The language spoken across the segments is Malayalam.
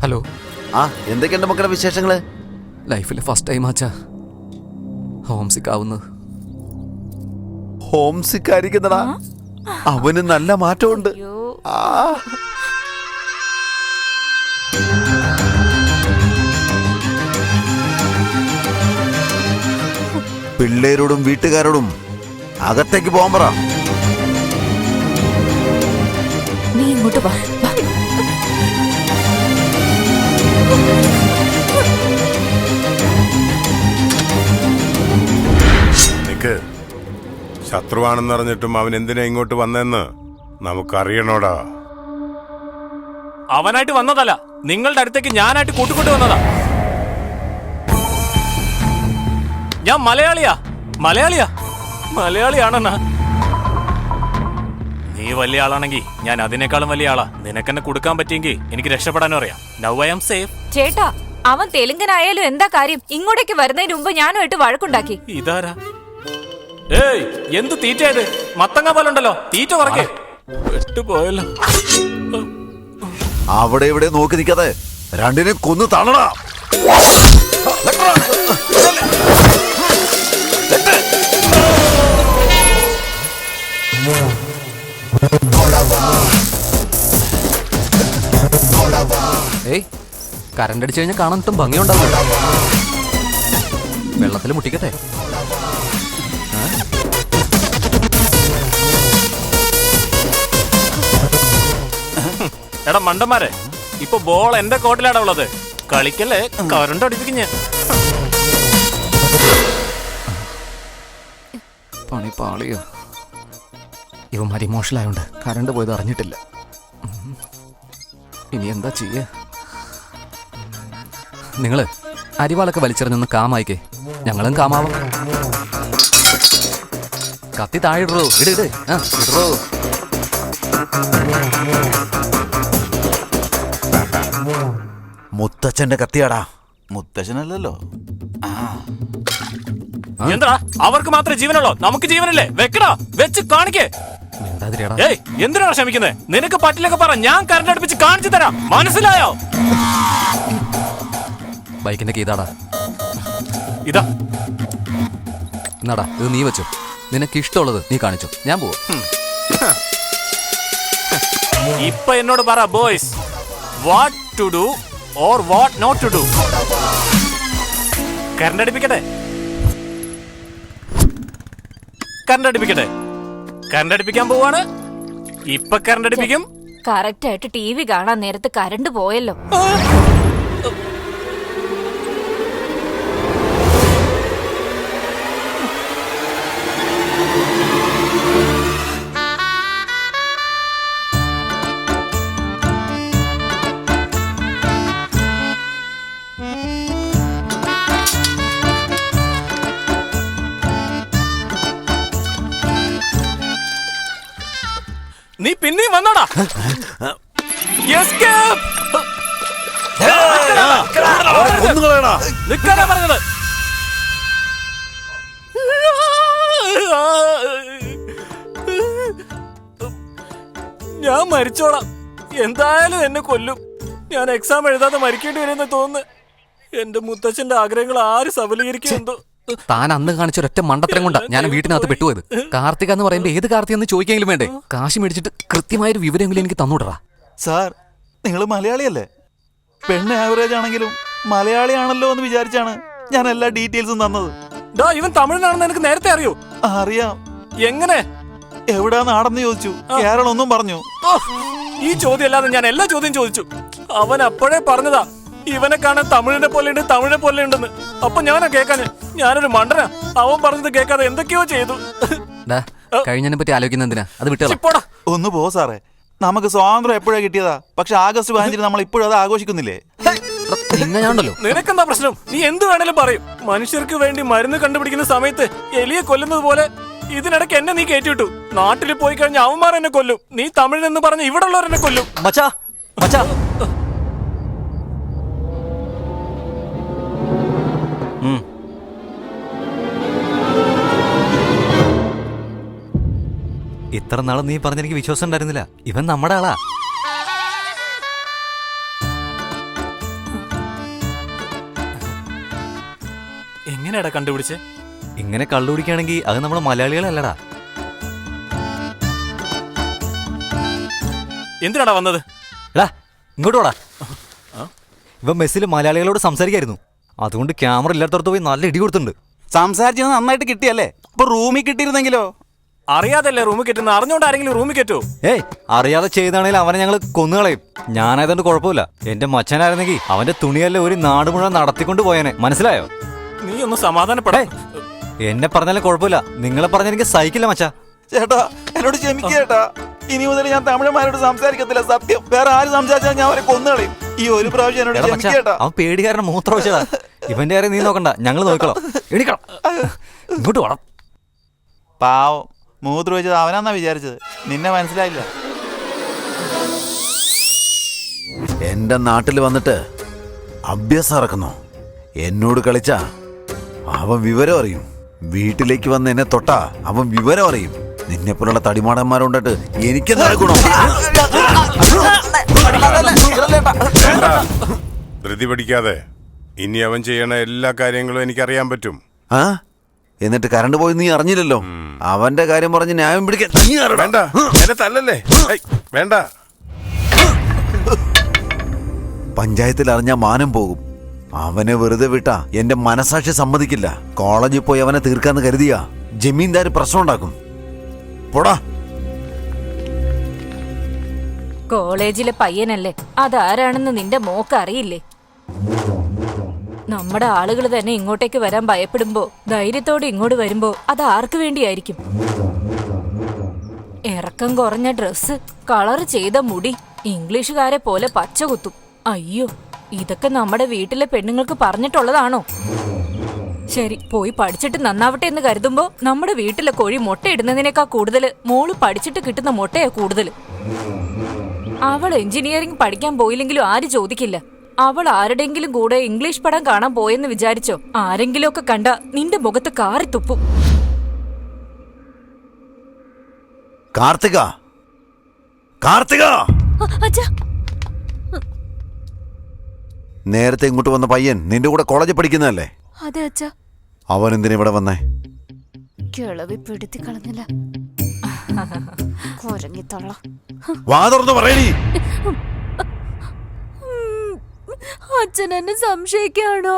ഹലോ. എന്തൊക്കെയുണ്ട് മക്കളുടെ വിശേഷങ്ങള്? ലൈഫിൽ ഫസ്റ്റ് ടൈം ആച്ചാ ഹോം സിക്ക് ആവുന്നത്. ഹോം സിക്ക് ആയിരിക്കുന്നടാ. അവന് നല്ല മാറ്റമുണ്ട്. പിള്ളേരോടും വീട്ടുകാരോടും അകത്തേക്ക് പോകാൻ പറ. നീ ഇങ്ങോട്ട് വാ. നിക്ക്, ശത്രുവാണെന്നറിഞ്ഞിട്ടും അവൻ എന്തിനാ ഇങ്ങോട്ട് വന്നെന്ന് നമുക്കറിയണോടാ. അവനായിട്ട് വന്നതല്ല, നിങ്ങളുടെ അടുത്തേക്ക് ഞാനായിട്ട് കൂട്ടിക്കൊണ്ട് വന്നതാ. ഞാൻ മലയാളിയാണെന്നാ. നീ വലിയ ആളാണെങ്കിൽ ഞാൻ അതിനേക്കാളും വലിയ ആളാ. നിനക്കെന്നെ കൊടുക്കാൻ പറ്റിയെങ്കിൽ എനിക്ക് രക്ഷപ്പെടാനും അറിയാം. Now I am safe. ചേട്ടാ, അവൻ തെലുങ്കനായാലും എന്താ കാര്യം? ഇങ്ങോട്ടേക്ക് വരുന്നതിന് മുമ്പ് ഞാനുമായിട്ട് വഴക്കുണ്ടാക്കി. ഇതാരാ? ഏയ്, എന്ത് തീറ്റയത്? മത്തങ്ങ പോലുണ്ടല്ലോ, തീറ്റ കുറക്കേ. വെട്ടുപോയല്ലോ. അവിടെ ഇവിടെ നോക്കി നിൽക്കാതെ രണ്ടിനെ കൊന്നു തള്ളടാ. ഏയ്, കറണ്ട് അടിച്ചു കഴിഞ്ഞാൽ കാണാൻ ഭംഗിയുണ്ടാവില്ല. വെള്ളത്തിൽ മുട്ടിക്കട്ടെ. എടാ മണ്ടന്മാരെ, ഇപ്പൊ ബോൾ എന്റെ കോട്ടിലാടാ ഉള്ളത്. കളിക്കല്ലേ, കറണ്ട് അടിപ്പിക്കും ഞാൻ. പണി പാളിയോ? ഇവന്മാർ ഇമോഷണലായോണ്ട് കറണ്ട് പോയത് അറിഞ്ഞിട്ടില്ല. ഇനി എന്താ ചെയ്യ? നിങ്ങള് അരിവാളൊക്കെ വലിച്ചെറിഞ്ഞൊന്ന് കാമായിക്കേ, ഞങ്ങളും കാമാവാം. കത്തി താഴെ ഇടറോ. ഇട് ഇടറോ. മുത്തച്ഛന്റെ കത്തിയാടാ, മുത്തച്ഛനല്ലല്ലോ. എന്താ അവർക്ക് മാത്രമേ ജീവനുള്ളൂ, നമുക്ക് ജീവനല്ലേ? വെക്കടാ, വെച്ച് കാണിക്കേ. ഏയ്, എന്തിനാണ് ക്ഷമിക്കുന്നത്? നിനക്ക് പറ്റില്ലൊക്കെ പറ, ഞാൻ കറണ്ട് അടുപ്പിച്ച് കാണിച്ചു തരാം. മനസ്സിലായോ? ബൈക്കിന്റെ കീതാടാ. ഇതാ എന്നാടാ, ഇത് നീ വെച്ചു. നിനക്ക് ഇഷ്ടമുള്ളത് നീ കാണിച്ചു, ഞാൻ പോവും. ഇപ്പൊ എന്നോട് പറ boys, what to do or what not to do. Current അടിപ്പിക്കട്ടെ? കറണ്ട് അടിപ്പിക്കാൻ പോവാണ്. ഇപ്പൊ കറണ്ട് അടിപ്പിക്കും. കറക്റ്റ് ആയിട്ട് TV കാണാൻ നേരത്ത് കറണ്ട് പോയല്ലോ. നീ പിന്നെയും വന്നോടാ. നിൽക്കാനാ പറഞ്ഞത്. ഞാൻ മരിച്ചോളാം. എന്തായാലും എന്നെ കൊല്ലും. ഞാൻ എക്സാം എഴുതാതെ മരിക്കേണ്ടി വരുമെന്ന് തോന്നുന്നു. എന്റെ മുത്തച്ഛന്റെ ആഗ്രഹങ്ങൾ ആര് സഫലീകരിക്കുന്നുണ്ടോ? താൻ അന്ന് കാണിച്ച ഒരൊറ്റ മണ്ടത്തരം കൊണ്ടാ ഞാൻ വീട്ടിനകത്ത് പെട്ടുപോയത്. കാർത്തിക എന്ന് പറയുമ്പോ ഏത് കാർത്തികയെന്ന് ചോദിക്കെങ്കിലും വേണ്ടേ? കാശ് മേടിച്ചിട്ട് കൃത്യമായൊരു വിവരമെങ്കിലും എനിക്ക് തന്നൂടറാ. സാർ, നിങ്ങൾ മലയാളിയല്ലേ? പെണ്ണ് ആവറേജ് ആണെങ്കിലും മലയാളിയാണല്ലോ എന്ന് വിചാരിച്ചാണ് ഞാൻ എല്ലാ ഡീറ്റെയിൽസും തന്നത്. ഇവൻ തമിഴനാണെന്ന് എനിക്ക് നേരത്തെ അറിയോ? അറിയാം. എങ്ങനെ? എവിടാ നാടെന്ന് ചോദിച്ചു. കേരളം ഒന്നും പറഞ്ഞു. ഈ ചോദ്യം അല്ലാതെ ഞാൻ എല്ലാ ചോദ്യം ചോദിച്ചു. അവൻ അപ്പോഴേ പറഞ്ഞതാ ഇവനെ കാണാൻ തമിഴിനെ പോലെ ഉണ്ടെന്ന്. അപ്പൊ ഞാനാ കേക്കാന്. ഞാനൊരു മണ്ടനാ. അവൻ പറഞ്ഞത് കേൾക്കാതെ എന്തൊക്കെയോ ചെയ്തു. കഴിഞ്ഞതിനെ പറ്റി ആലോചിക്കുന്ന എന്തിനാ? അത് വിട്ടോ. ഒന്ന് പോ സാറേ. നമുക്ക് സ്വാതന്ത്ര്യം എപ്പോഴാ കിട്ടിയതാ? പക്ഷെ ആഗസ്റ്റ് 15 നമ്മൾ ഇപ്പോഴും അത് ആഘോഷിക്കുന്നില്ലേ? നിനക്കെന്താ പ്രശ്നം? നീ എന്ത് വേണേലും പറയും. മനുഷ്യർക്ക് വേണ്ടി മരുന്ന് കണ്ടുപിടിക്കുന്ന സമയത്ത് എലിയെ കൊല്ലുന്നത് പോലെ ഇതിനിടയ്ക്ക് എന്നെ നീ കയറ്റിവിട്ടു. നാട്ടിൽ പോയി കഴിഞ്ഞാൽ അവന്മാർ എന്നെ കൊല്ലും. നീ തമിഴെന്ന് പറഞ്ഞ് ഇവിടെ ഉള്ളവരെന്നെ കൊല്ലും. മച്ചാ മച്ചാ, ഇത്ര നാളും നീ പറഞ്ഞെനിക്ക് വിശ്വാസം ഉണ്ടായിരുന്നില്ല. ഇവൻ നമ്മുടെ ആളാ. എങ്ങനെയാടാ കണ്ടുപിടിച്ചേ? ഇങ്ങനെ കള്ളുപിടിക്കുകയാണെങ്കിൽ അത് നമ്മൾ മലയാളികളല്ലടാ. എന്തിനാടാ വന്നത്? എടാ ഇങ്ങോട്ട് വാടാ. ഇവൻ മെസ്സിൽ മലയാളികളോട് സംസാരിക്കായിരുന്നു. അതുകൊണ്ട് ക്യാമറ ഇല്ലാത്തടത്ത് പോയി നല്ല ഇടി കൊടുത്തിട്ടുണ്ട്. സംസാരിച്ചത് നന്നായിട്ട് കിട്ടിയല്ലേ? ഇപ്പൊ റൂമിൽ കിട്ടിയിരുന്നെങ്കിലോ? അറിയാതല്ലേ റൂമിൽ കെട്ടുന്ന, അറിഞ്ഞോണ്ട് ആരെങ്കിലും റൂമിൽ കെറ്റോ? ഏയ് അറിയാതെ ചെയ്താണെങ്കിൽ അവനെ ഞങ്ങൾ കൊന്നുകളയും. ഞാനായതുകൊണ്ട് കുഴപ്പമില്ല. എന്റെ മച്ചനായിരുന്നെങ്കിൽ അവന്റെ തുണിയല്ലേ ഒരു നാട് മുഴുവൻ നടത്തിക്കൊണ്ട് പോയനെ. മനസ്സിലായോ? നീ ഒന്ന് സമാധാനപ്പെടേ. എന്നെ പറഞ്ഞാലും കുഴപ്പമില്ല, നിങ്ങളെ പറഞ്ഞ എനിക്ക് സഹിക്കില്ല മച്ചാ. ചേട്ടാ എന്നോട് ക്ഷമിക്കേട്ടാ. ഇനി മുതൽ ഞാൻ തമിഴന്മാരോട് സംസാരിക്കത്തില്ല. സത്യം. വേറെ ആര് സംസാരിച്ചാൽ ഞാൻ അവരെ കൊന്നുകളയും. ഈ ഒരു പ്രാവശ്യം എന്നോട് എടാ മച്ചാ, ക്ഷമിക്കേട്ടാ. അവൻ പേടിക്കാരൻ മൂത്രം വെച്ചതാ. ഇവന്റെ കാര്യം നീ നോക്കണ്ട, ഞങ്ങൾ നോക്കണം. എണിക്കണം, ഇങ്ങോട്ട് വേണം. പാവം മൂത്രം വെച്ചത് അവനാന്നാ വിചാരിച്ചത്. നിന്നെ മനസ്സിലായില്ല. എന്റെ നാട്ടിൽ വന്നിട്ട് അഭ്യാസം ഇറക്കുന്നു. എന്നോട് കളിച്ചാ അവൻ വിവരം അറിയും. വീട്ടിലേക്ക് വന്ന് എന്നെ തൊട്ടാ അവൻ വിവരം അറിയും. നിന്നെ പോലുള്ള തടിമാടന്മാരുണ്ടിട്ട് എനിക്ക് നടക്കണോ? ധൃതി പിടിക്കാതെ. ഇനി അവൻ ചെയ്യണ എല്ലാ കാര്യങ്ങളും എനിക്കറിയാൻ പറ്റും. ആ എന്നിട്ട് കറണ്ട് പോയി നീ അറിഞ്ഞില്ലല്ലോ. അവന്റെ കാര്യം പറഞ്ഞ് ന്യായം പിടിക്കാൻ നീ ആരെടാ? വേണ്ട, എന്നെ തല്ലല്ലേ. വേണ്ട. പഞ്ചായത്തിൽ അറിഞ്ഞാ മാനം പോകും. അവനെ വെറുതെ വിട്ടാ എന്റെ മനസാക്ഷി സമ്മതിക്കില്ല. കോളേജിൽ പോയി അവനെ തീർക്കാന്ന് കരുതിയാ ജമീന്ദാര് പ്രശ്നം ഉണ്ടാക്കും. പോടാ. കോളേജിലെ പയ്യനല്ലേ, അതാരാണെന്ന് നിന്റെ മോക്ക് അറിയില്ലേ? നമ്മുടെ ആളുകൾ തന്നെ ഇങ്ങോട്ടേക്ക് വരാൻ ഭയപ്പെടുമ്പോ ധൈര്യത്തോടെ ഇങ്ങോട്ട് വരുമ്പോ അത് ആർക്ക് വേണ്ടിയായിരിക്കും? ഇറക്കം കുറഞ്ഞ ഡ്രസ്സ്, കളർ ചെയ്ത മുടി, ഇംഗ്ലീഷുകാരെ പോലെ പച്ച കുത്തും. അയ്യോ, ഇതൊക്കെ നമ്മുടെ വീട്ടിലെ പെണ്ണുങ്ങൾക്ക് പറഞ്ഞിട്ടുള്ളതാണോ? ശരി, പോയി പഠിച്ചിട്ട് നന്നാവട്ടെ എന്ന് കരുതുമ്പോ നമ്മുടെ വീട്ടിലെ കോഴി മുട്ടയിടുന്നതിനേക്കാൾ കൂടുതൽ മോള് പഠിച്ചിട്ട് കിട്ടുന്ന മുട്ടയാ കൂടുതൽ. അവൾ എഞ്ചിനീയറിംഗ് പഠിക്കാൻ പോയില്ലെങ്കിലും ആര് ചോദിക്കില്ല. അവൾ ആരുടെങ്കിലും കൂടെ ഇംഗ്ലീഷ് പടം കാണാൻ പോയെന്ന് വിചാരിച്ചോ, ആരെങ്കിലും ഒക്കെ കണ്ട നിന്റെ മുഖത്ത് കാറി തുപ്പും. കാർത്തിക, കാർത്തിക, നേരത്തെ ഇങ്ങോട്ട് വന്ന പയ്യൻ നിന്റെ കൂടെ കോളേജിൽ പഠിക്കുന്നതല്ലേ? അതെ അച്ഛാ. അവൻ എന്തിനാ ഇവിടെ വന്നേ? കിളവി പിടുത്തി കളഞ്ഞില്ല. കൊരങ്ങിത്തള്ള. വാ തുറന്ന് പറയണി. അച്ഛൻ എന്നെ സംശയിക്കാണോ?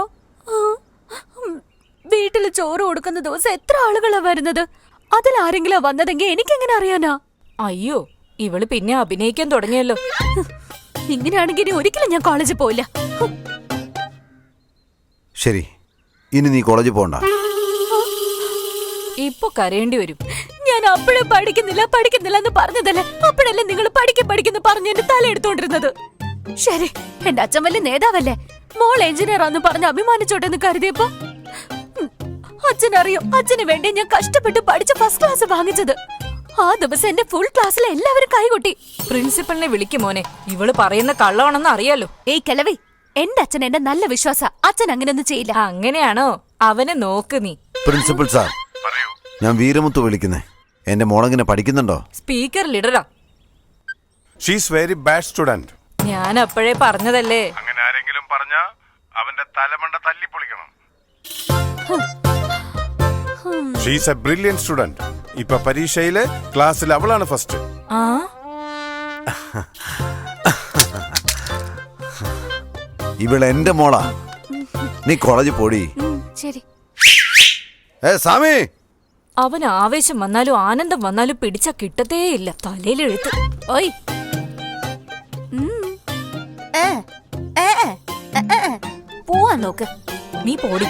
വീട്ടില് ചോറ് കൊടുക്കുന്ന ദിവസം എത്ര ആളുകളാ വരുന്നത്? അതിലാരെങ്കിലാ വന്നതെങ്കിൽ എനിക്കെങ്ങനെ അറിയാനാ? അയ്യോ, ഇവള് പിന്നെ അഭിനയിക്കാൻ തുടങ്ങിയല്ലോ. ഇങ്ങനെയാണെങ്കിൽ ഒരിക്കലും ഞാൻ കോളേജിൽ പോയില്ല. ശരി, ഇനി നീ കോളേജിൽ പോകണ്ട. ഇപ്പൊ കരയേണ്ടി വരും. ഞാൻ അപ്പോഴേ പഠിക്കുന്നില്ല എന്ന് പറഞ്ഞതല്ലേ? അപ്പോഴല്ലേ നിങ്ങൾ പഠിക്കുന്നു പറഞ്ഞ് എന്റെ തല എടുത്തോണ്ടിരുന്നത്? ശരി, എന്റെ അച്ഛൻ വലിയ നേതാവല്ലേ, മോൾ എഞ്ചിനീയർ ആന്ന് പറഞ്ഞ് അഭിമാനിച്ചോട്ടെ എന്ന് കരുതിയപ്പോ അച്ഛനറിയോ, അച്ഛന് വേണ്ടി ഞാൻ കഷ്ടപ്പെട്ട് പഠിച്ച ഫസ്റ്റ് ക്ലാസ് വാങ്ങിച്ചത്. ആ ദിവസം എന്റെ ഫുൾ ക്ലാസ്സിലെ എല്ലാവരും കൈകൊട്ടി. പ്രിൻസിപ്പലിനെ വിളിക്കും മോനെ, ഇവള് പറയുന്ന കള്ളമാണെന്ന് അറിയാലോ. ഏയ് കിളവി, എന്റെ അച്ഛൻ എന്റെ നല്ല വിശ്വാസ. അച്ഛൻ അങ്ങനെയൊന്നും ചെയ്യില്ല. അങ്ങനെയാണോ? അവനെ നോക്ക് നീ. പ്രിൻസിപ്പൽ സാർ, ഞാൻ വീരമുത്തു വിളിക്കുന്നേ. എന്റെ മോളെങ്ങനെ പഠിക്കുന്നുണ്ടോ? സ്പീക്കർ ലിഡറാ. She's very bad student. ഞാൻ അപ്പോഴേ പറഞ്ഞതല്ലേ. അങ്ങനെ ആരെങ്കിലും പറഞ്ഞാ അവന്റെ തലമണ്ട തല്ലിപ്പൊളിക്കണം. She's a brilliant student. ഇപ്പൊ പരീക്ഷയില് ക്ലാസ്സിൽ അവളാണ് ഫസ്റ്റ്. ആ, ഇവള് എന്റെ മോളാ. നീ കോളേജിൽ പോടി. ശരി. സാമി, അവൻ ആവേശം വന്നാലും ആനന്ദം വന്നാലും പിടിച്ച കിട്ടത്തേയില്ല. തലയിലെഴുത്ത്. ഓയ്, പോവാൻ നോക്ക്. നീ പോടി.